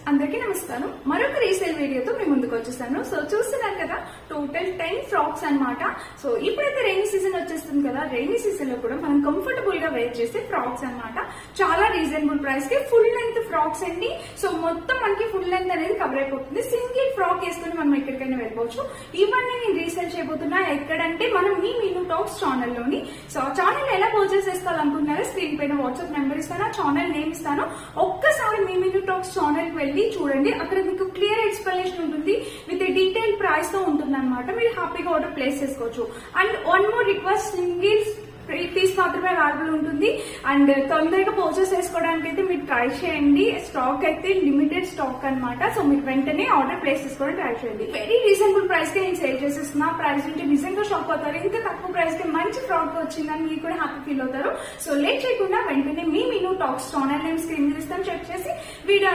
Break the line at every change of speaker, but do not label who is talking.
అందరికీ నమస్కారం. మరొక రీసేల్ వీడియోతో మీ ముందుకు వచ్చేసాను. సో చూస్తున్నారు కదా, టోటల్ 10 ఫ్రాక్స్ అన్నమాట. సో ఇప్పుడైతే రైనీ సీజన్ వచ్చేస్తుంది కదా, రైనీ సీజన్ లో కూడా మనం కంఫర్టబుల్ గా వేర్ చేసే ఫ్రాక్స్ అన్నమాట. చాలా రీజనబుల్ ప్రైస్ కి ఫుల్ లెంత్ ఫ్రాక్స్ అండి. సో మొత్తం మనకి ఫుల్ లెంత్ అనేది కవర్ అయిపోతుంది. సింగిల్ ఫ్రాక్ వేసుకుని మనం ఎక్కడికైనా వెళ్ళిపోవచ్చు. ఇవన్నీ నేను రీసేల్ చేయబోతున్నా ఎక్కడంటే మనం మీ మీను టాక్స్ ఛానల్ లోని. సో ఛానల్ ఎలా పర్చేస్ చేసుకోవాలనుకుంటున్నారో స్క్రీన్ పైన వాట్సాప్ నెంబర్ ఇస్తాను, ఛానల్ నేమ్ ఇస్తాను. ఒక్కసారి మీ మీను టాక్స్ ఛానల్ కి వెళ్ళి చూడండి. అక్కడ మీకు క్లియర్ ఎక్స్ప్లెనేషన్ ఉంటుంది, విత్ డీటెయిల్ ప్రైస్ తో ఉంటుంది అనమాట. మీరు హ్యాపీగా ఆర్డర్ ప్లేస్ చేసుకోవచ్చు. And one more request, single piece మాత్రమే అవైలబుల్ ఉంటుంది. అండ్ తొందరగా పర్చేస్ చేసుకోవడానికి అయితే మీరు ట్రై చేయండి. స్టాక్ అయితే లిమిటెడ్ స్టాక్ అనమాట. సో మీరు వెంటనే ఆర్డర్ ప్లేస్ చేసుకోవడానికి ట్రై చేయండి. వెరీ రీజనబుల్ ప్రైస్ కి నేను సేల్ చేసేస్తున్నా. ప్రైస్ ఉంటే నిజంగా షాక్ అవుతారు. ఇంకా తక్కువ ప్రైస్ కి మంచి ఫ్రాక్ వచ్చిందని మీరు కూడా హ్యాపీ ఫీల్ అవుతారు. సో లేట్ చేయకుండా వెంటనే మీ మీను టాక్స్ ఛానల్ నేమ్ స్క్రీన్ మీద ఇస్తాను, చెక్ చేసి వీడియో